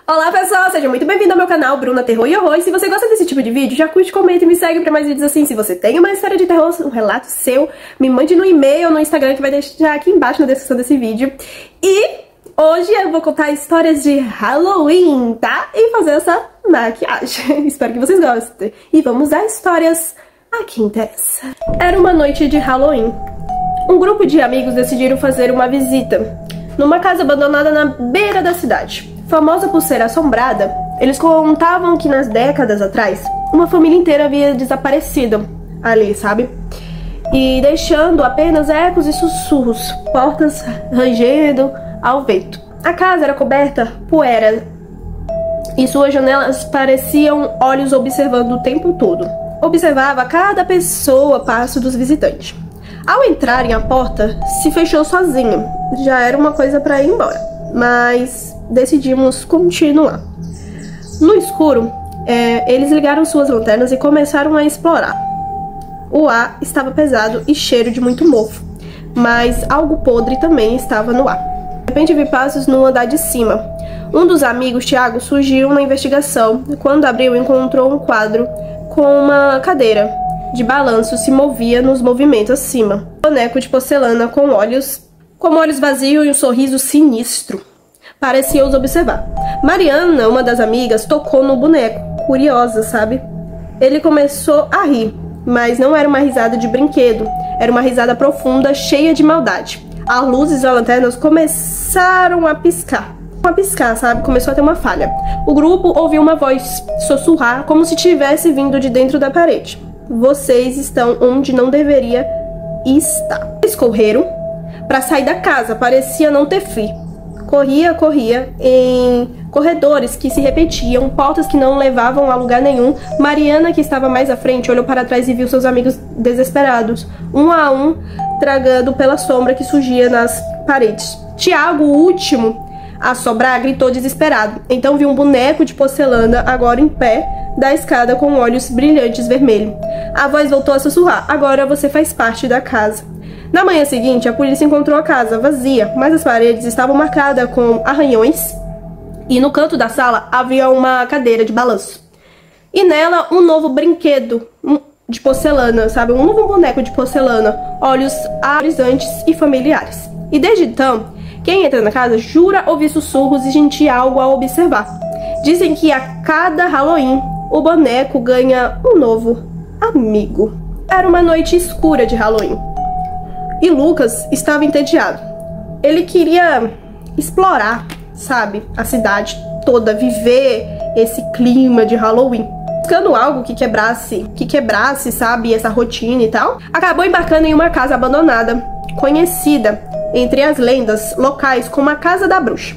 Olá pessoal, seja muito bem-vindo ao meu canal Bruna Terror e Horror. E se você gosta desse tipo de vídeo, já curte, comenta e me segue pra mais vídeos assim. Se você tem uma história de terror, um relato seu, me mande no e-mail ou no Instagram que vai deixar aqui embaixo na descrição desse vídeo. E hoje eu vou contar histórias de Halloween, tá? E fazer essa maquiagem. Espero que vocês gostem. E vamos às histórias a que interessa. Era uma noite de Halloween. Um grupo de amigos decidiram fazer uma visita numa casa abandonada na beira da cidade. Famosa por ser assombrada, eles contavam que nas décadas atrás, uma família inteira havia desaparecido ali, sabe? E deixando apenas ecos e sussurros, portas rangendo ao vento. A casa era coberta por poeira e suas janelas pareciam olhos observando o tempo todo. Observava cada pessoa, passo dos visitantes. Ao entrarem, a porta se fechou sozinha. Já era uma coisa para ir embora, mas decidimos continuar. No escuro, eles ligaram suas lanternas e começaram a explorar. O ar estava pesado e cheiro de muito mofo, mas algo podre também estava no ar. De repente vi passos no andar de cima. Um dos amigos, Thiago, surgiu na investigação. Quando abriu, encontrou um quadro com uma cadeira de balanço se movia nos movimentos acima. Um boneco de porcelana com olhos vazios e um sorriso sinistro parecia os observar. Mariana, uma das amigas, tocou no boneco, curiosa, sabe? Ele começou a rir, mas não era uma risada de brinquedo, era uma risada profunda, cheia de maldade. As luzes das lanternas começaram a piscar. Sabe? Começou a ter uma falha. O grupo ouviu uma voz sussurrar, como se tivesse vindo de dentro da parede. Vocês estão onde não deveria estar. Eles correram para sair da casa, parecia não ter fim. Corria em corredores que se repetiam, portas que não levavam a lugar nenhum. Mariana, que estava mais à frente, olhou para trás e viu seus amigos desesperados, um a um, tragando pela sombra que surgia nas paredes. Tiago, o último a sobrar, gritou desesperado. Então viu um boneco de porcelana, agora em pé, da escada com olhos brilhantes vermelhos. A voz voltou a sussurrar. Agora você faz parte da casa. Na manhã seguinte, a polícia encontrou a casa vazia, mas as paredes estavam marcadas com arranhões e no canto da sala havia uma cadeira de balanço. E nela um novo brinquedo de porcelana, sabe? Um novo boneco de porcelana, olhos arizantes e familiares. E desde então, quem entra na casa jura ouvir sussurros e sentir algo ao observar. Dizem que a cada Halloween, o boneco ganha um novo amigo. Era uma noite escura de Halloween. E Lucas estava entediado. Ele queria explorar, sabe, a cidade toda, viver esse clima de Halloween. Buscando algo que quebrasse, sabe, essa rotina e tal. Acabou embarcando em uma casa abandonada, conhecida entre as lendas locais como a Casa da Bruxa.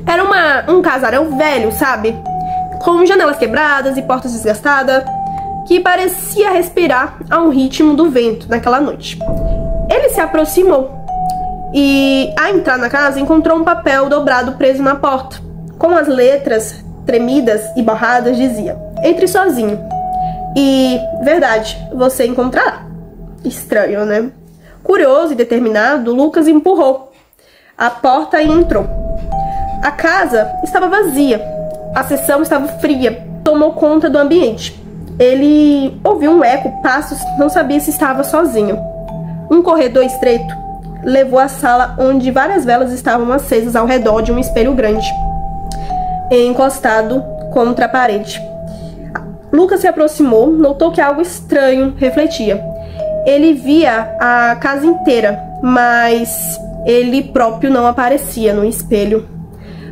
Era um casarão velho, sabe, com janelas quebradas e portas desgastadas, que parecia respirar ao ritmo do vento naquela noite. Ele se aproximou e, ao entrar na casa, encontrou um papel dobrado preso na porta. Com as letras tremidas e borradas, dizia: entre sozinho e verdade, você encontrará. Estranho, né? Curioso e determinado, Lucas empurrou a porta e entrou. A casa estava vazia, a sessão estava fria, tomou conta do ambiente. Ele ouviu um eco, passos, não sabia se estava sozinho. Um corredor estreito levou à sala onde várias velas estavam acesas ao redor de um espelho grande, encostado contra a parede. Lucas se aproximou, notou que algo estranho refletia. Ele via a casa inteira, mas ele próprio não aparecia no espelho.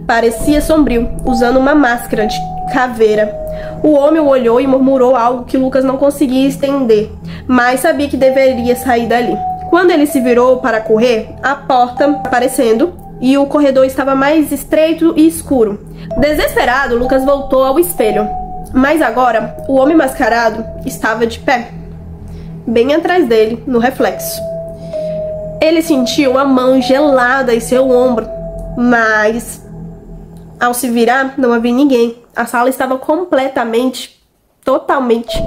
Parecia sombrio, usando uma máscara de caveira. O homem o olhou e murmurou algo que Lucas não conseguia entender, mas sabia que deveria sair dali. Quando ele se virou para correr, a porta aparecendo e o corredor estava mais estreito e escuro. Desesperado, Lucas voltou ao espelho, mas agora o homem mascarado estava de pé, bem atrás dele, no reflexo. Ele sentiu uma mão gelada em seu ombro, mas ao se virar, não havia ninguém. A sala estava totalmente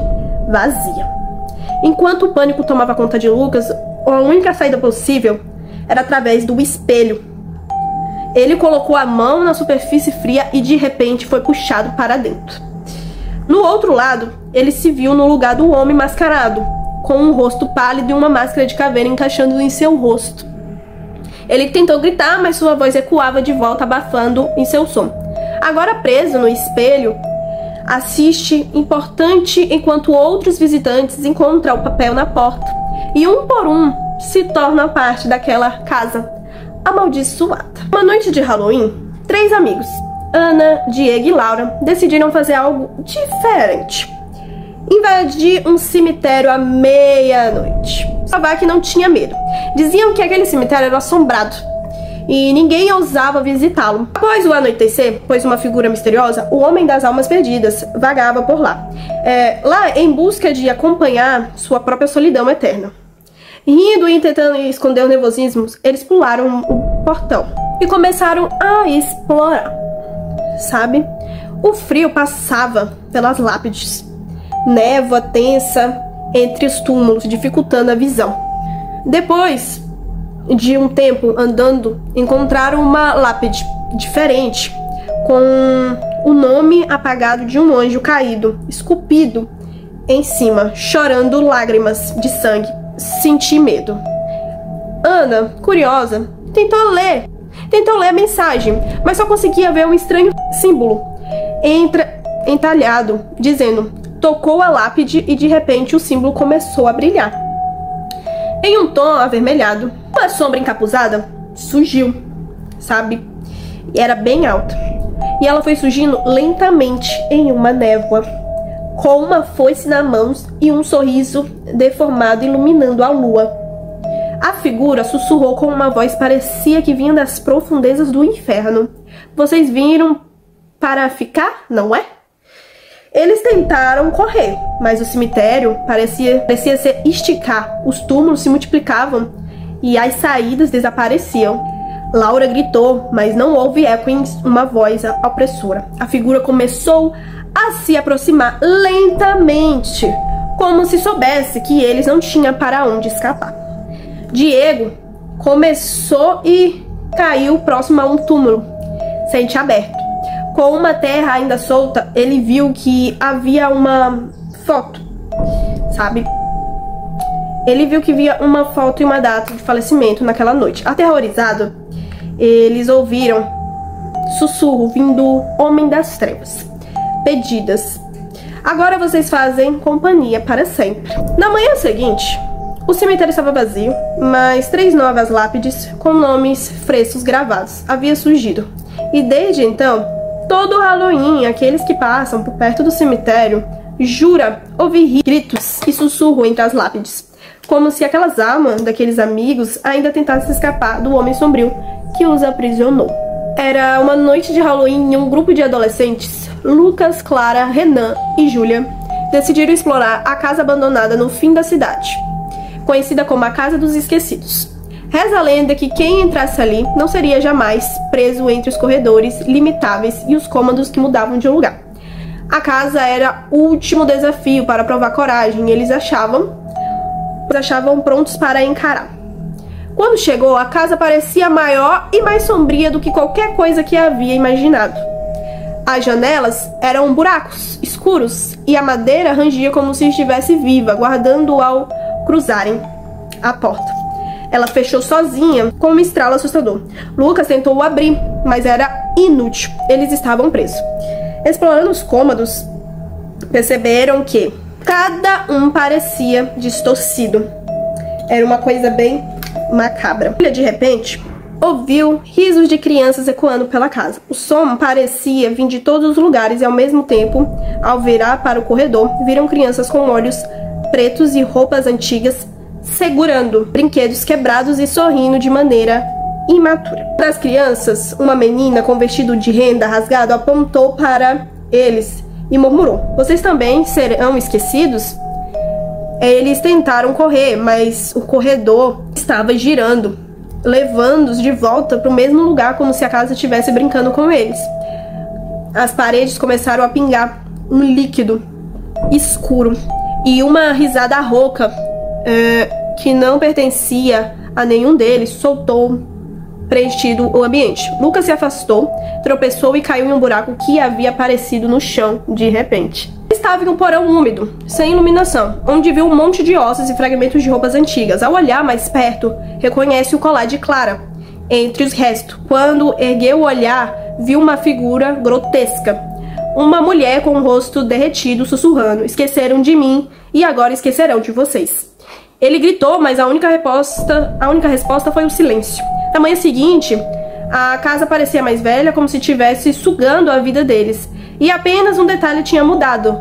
vazia. Enquanto o pânico tomava conta de Lucas, a única saída possível era através do espelho. Ele colocou a mão na superfície fria e de repente foi puxado para dentro. No outro lado, ele se viu no lugar do homem mascarado, com um rosto pálido e uma máscara de caveira encaixando em seu rosto. Ele tentou gritar, mas sua voz ecoava de volta, abafando em seu som. Agora preso no espelho, assiste importante enquanto outros visitantes encontram o papel na porta e um por um se torna parte daquela casa amaldiçoada. Uma noite de Halloween, 3 amigos, Ana, Diego e Laura, decidiram fazer algo diferente. Invadir um cemitério à meia-noite. Provar que não tinha medo. Diziam que aquele cemitério era assombrado e ninguém ousava visitá-lo. Após o anoitecer, pois uma figura misteriosa, o Homem das Almas Perdidas, vagava por lá. Lá em busca de acompanhar sua própria solidão eterna. Rindo e tentando esconder os nervosismos, eles pularam o portão e começaram a explorar. Sabe? O frio passava pelas lápides. Névoa tensa entre os túmulos, dificultando a visão. Depois de um tempo andando, encontraram uma lápide diferente, com o nome apagado de um anjo caído, esculpido em cima, chorando lágrimas de sangue. Senti medo. Ana, curiosa, tentou ler a mensagem, mas só conseguia ver um estranho símbolo entalhado, dizendo: tocou a lápide e de repente o símbolo começou a brilhar. Em um tom avermelhado, uma sombra encapuzada surgiu, sabe? E era bem alta. E ela foi surgindo lentamente em uma névoa, com uma foice na mão e um sorriso deformado iluminando a lua. A figura sussurrou com uma voz parecia que vinha das profundezas do inferno. Vocês viram para ficar, não é? Eles tentaram correr, mas o cemitério parecia se esticar. Os túmulos se multiplicavam e as saídas desapareciam. Laura gritou, mas não houve eco em uma voz opressora. A figura começou a se aproximar lentamente, como se soubesse que eles não tinham para onde escapar. Diego começou e caiu próximo a um túmulo, sente aberto. Com uma terra ainda solta, ele viu que havia uma foto, sabe? Ele viu que havia uma foto e uma data de falecimento naquela noite. Aterrorizado, eles ouviram sussurro vindo do Homem das Trevas. Pedidas. Agora vocês fazem companhia para sempre. Na manhã seguinte, o cemitério estava vazio, mas 3 novas lápides com nomes frescos gravados haviam surgido. E desde então, todo Halloween, aqueles que passam por perto do cemitério jura ouvir gritos e sussurro entre as lápides, como se aquelas almas daqueles amigos ainda tentassem escapar do homem sombrio que os aprisionou. Era uma noite de Halloween e um grupo de adolescentes, Lucas, Clara, Renan e Júlia, decidiram explorar a casa abandonada no fim da cidade, conhecida como a Casa dos Esquecidos. Reza a lenda que quem entrasse ali não seria jamais preso entre os corredores limitáveis e os cômodos que mudavam de lugar. A casa era o último desafio para provar coragem e eles achavam prontos para encarar. Quando chegou, a casa parecia maior e mais sombria do que qualquer coisa que havia imaginado. As janelas eram buracos escuros e a madeira rangia como se estivesse viva, guardando ao cruzarem a porta. Ela fechou sozinha, com um estralo assustador. Lucas tentou abrir, mas era inútil. Eles estavam presos. Explorando os cômodos, perceberam que cada um parecia distorcido. Era uma coisa bem macabra. De repente, ouviu risos de crianças ecoando pela casa. O som parecia vir de todos os lugares e ao mesmo tempo, ao virar para o corredor, viram crianças com olhos pretos e roupas antigas segurando brinquedos quebrados e sorrindo de maneira imatura. Das crianças, uma menina com vestido de renda rasgado apontou para eles e murmurou: "Vocês também serão esquecidos?" Eles tentaram correr, mas o corredor estava girando, levando-os de volta para o mesmo lugar, como se a casa estivesse brincando com eles. As paredes começaram a pingar um líquido escuro e uma risada rouca que não pertencia a nenhum deles soltou preenchido o ambiente. Lucas se afastou, tropeçou e caiu em um buraco que havia aparecido no chão de repente. Estava em um porão úmido, sem iluminação, onde viu um monte de ossos e fragmentos de roupas antigas. Ao olhar mais perto, reconhece o colar de Clara entre os restos. Quando ergueu o olhar, viu uma figura grotesca. Uma mulher com o rosto derretido, sussurrando: "Esqueceram de mim e agora esquecerão de vocês." Ele gritou, mas a única resposta foi o silêncio. Na manhã seguinte, a casa parecia mais velha, como se estivesse sugando a vida deles. E apenas um detalhe tinha mudado.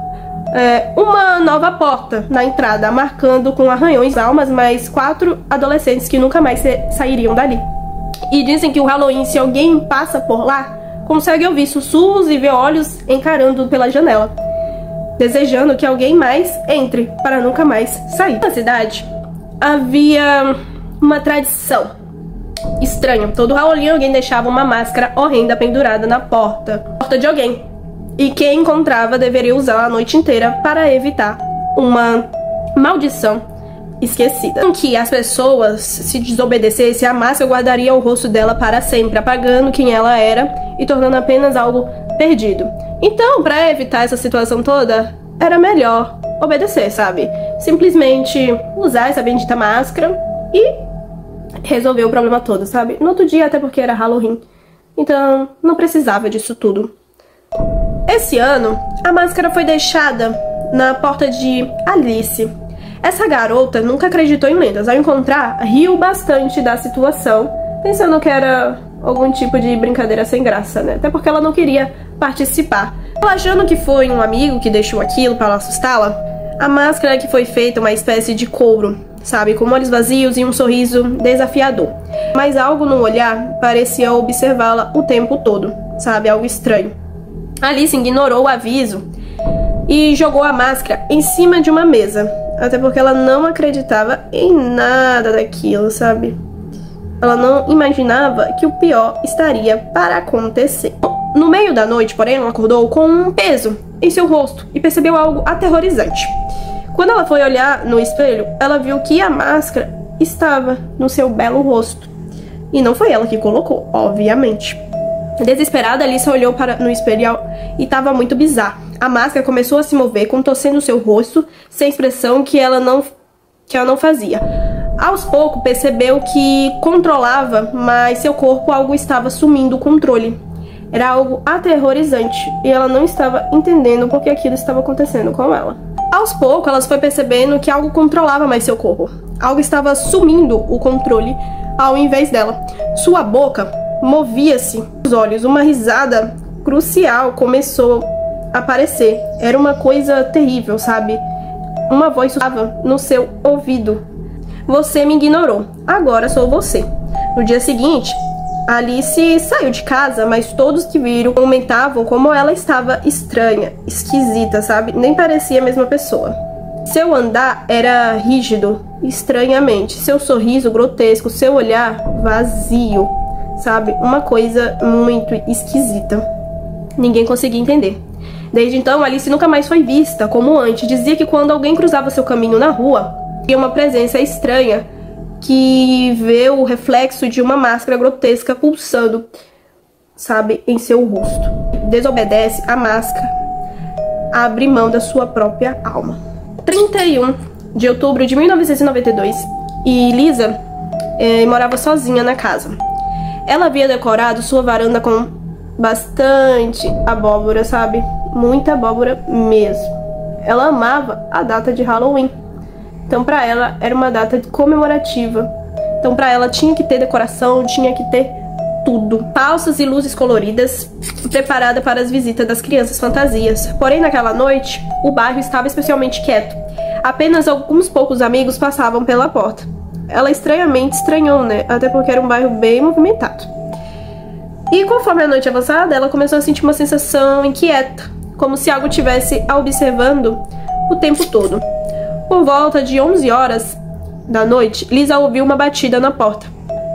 Uma nova porta na entrada, marcando com arranhões almas mais 4 adolescentes que nunca mais sairiam dali. E dizem que o Halloween, se alguém passa por lá, consegue ouvir sussurros e ver olhos encarando pela janela, desejando que alguém mais entre para nunca mais sair. Na cidade havia uma tradição estranha. Todo Halloween alguém deixava uma máscara horrenda pendurada na porta de alguém. E quem encontrava deveria usá-la a noite inteira para evitar uma maldição esquecida. Que as pessoas se desobedecessem, a máscara guardaria o rosto dela para sempre, apagando quem ela era e tornando apenas algo perdido. Então, para evitar essa situação toda, era melhor obedecer, sabe? Simplesmente usar essa bendita máscara e resolver o problema todo, sabe? No outro dia, até porque era Halloween, então não precisava disso tudo. Esse ano, a máscara foi deixada na porta de Alice. Essa garota nunca acreditou em lendas. Ao encontrar, riu bastante da situação, pensando que era algum tipo de brincadeira sem graça, né? Até porque ela não queria participar. Ela achando que foi um amigo que deixou aquilo para assustá-la, a máscara que foi feita uma espécie de couro, sabe? Com olhos vazios e um sorriso desafiador. Mas algo no olhar parecia observá-la o tempo todo, sabe? Algo estranho. Alice ignorou o aviso e jogou a máscara em cima de uma mesa. Até porque ela não acreditava em nada daquilo, sabe? Ela não imaginava que o pior estaria para acontecer. No meio da noite, porém, ela acordou com um peso em seu rosto e percebeu algo aterrorizante. Quando ela foi olhar no espelho, ela viu que a máscara estava no seu belo rosto. E não foi ela que colocou, obviamente. Desesperada, Alice olhou no espelho e estava muito bizarro. A máscara começou a se mover, contorcendo seu rosto, sem expressão que ela não fazia. Aos poucos, percebeu que controlava, mas seu corpo algo estava sumindo o controle. Era algo aterrorizante e ela não estava entendendo por que aquilo estava acontecendo com ela. Aos poucos, ela foi percebendo que algo controlava mais seu corpo. Algo estava sumindo o controle ao invés dela. Sua boca movia-se, os olhos, uma risada crucial começou a aparecer. Era uma coisa terrível, sabe? Uma voz sussurrava no seu ouvido: "Você me ignorou, agora sou você." No dia seguinte, Alice saiu de casa, mas todos que viram comentavam como ela estava estranha, esquisita, sabe? Nem parecia a mesma pessoa. Seu andar era rígido, estranhamente. Seu sorriso grotesco, seu olhar vazio, sabe? Uma coisa muito esquisita. Ninguém conseguia entender. Desde então, Alice nunca mais foi vista como antes. Dizia que quando alguém cruzava seu caminho na rua, tinha uma presença estranha que vê o reflexo de uma máscara grotesca pulsando, sabe, em seu rosto. Desobedece a máscara, abre mão da sua própria alma. 31 de outubro de 1992, e Lisa morava sozinha na casa. Ela havia decorado sua varanda com bastante abóbora, sabe? Muita abóbora mesmo. Ela amava a data de Halloween. Então pra ela era uma data comemorativa. Então pra ela tinha que ter decoração, tinha que ter tudo. Falsas e luzes coloridas, preparada para as visitas das crianças fantasias. Porém naquela noite, o bairro estava especialmente quieto. Apenas alguns poucos amigos passavam pela porta. Ela estranhamente estranhou, né? Até porque era um bairro bem movimentado. E conforme a noite avançava, ela começou a sentir uma sensação inquieta, como se algo estivesse a observando o tempo todo. Por volta de 11 horas da noite, Lisa ouviu uma batida na porta.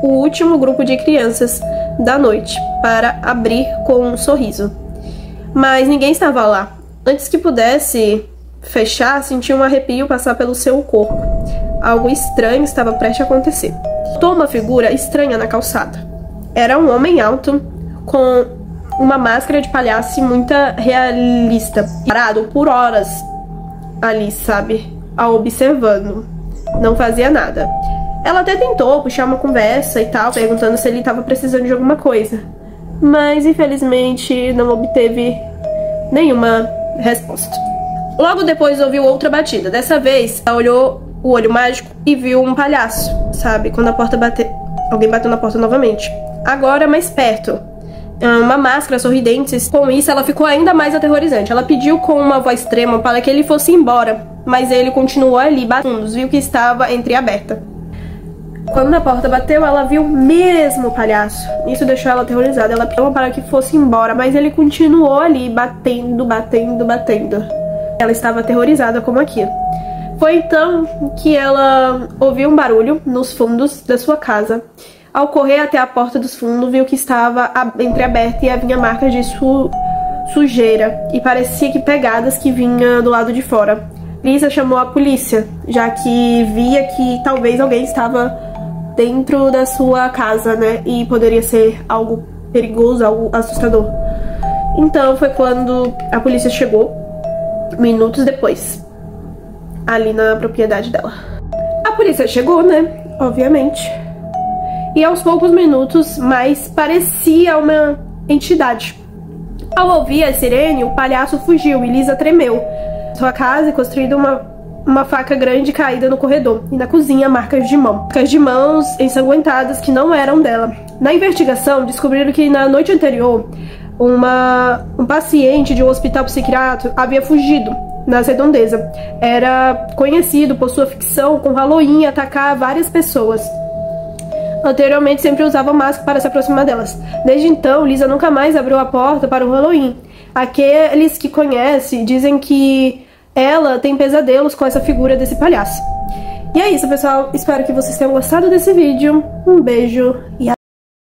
O último grupo de crianças da noite, para abrir com um sorriso. Mas ninguém estava lá. Antes que pudesse fechar, sentiu um arrepio passar pelo seu corpo. Algo estranho estava prestes a acontecer. Notou uma figura estranha na calçada. era um homem alto com uma máscara de palhaço muito realista, parado por horas ali, sabe, a observando, não fazia nada. Ela até tentou puxar uma conversa e tal, perguntando se ele estava precisando de alguma coisa, mas infelizmente não obteve nenhuma resposta. Logo depois ouviu outra batida. Dessa vez, ela olhou o olho mágico e viu um palhaço, sabe? Quando a porta bateu, alguém bateu na porta novamente. Agora mais perto. Uma máscara sorridente. Com isso, ela ficou ainda mais aterrorizante. Ela pediu com uma voz extrema para que ele fosse embora, mas ele continuou ali, batendo. Viu que estava entreaberta. Quando a porta bateu, ela viu mesmo o palhaço. Isso deixou ela aterrorizada. Ela pediu para que fosse embora, mas ele continuou ali, batendo, batendo, batendo. Ela estava aterrorizada como aquilo. Foi então que ela ouviu um barulho nos fundos da sua casa. Ao correr até a porta dos fundos, viu que estava entreaberta e havia marcas de sujeira e parecia que pegadas que vinha do lado de fora. Lisa chamou a polícia, já que via que talvez alguém estava dentro da sua casa, né? E poderia ser algo perigoso, algo assustador. Então foi quando a polícia chegou, minutos depois, ali na propriedade dela. A polícia chegou, né? Obviamente. E aos poucos minutos, mais parecia uma entidade. Ao ouvir a sirene, o palhaço fugiu e Lisa tremeu. Sua casa é construída uma faca grande caída no corredor. E na cozinha, marcas de mão. Marcas de mãos ensanguentadas que não eram dela. Na investigação, descobriram que na noite anterior, um paciente de um hospital psiquiátrico havia fugido nas redondezas. Era conhecido por sua ficção com Halloween e atacar várias pessoas. Anteriormente sempre usava máscara para se aproximar delas. Desde então, Lisa nunca mais abriu a porta para o Halloween. Aqueles que conhecem dizem que ela tem pesadelos com essa figura desse palhaço. E é isso, pessoal. Espero que vocês tenham gostado desse vídeo. Um beijo e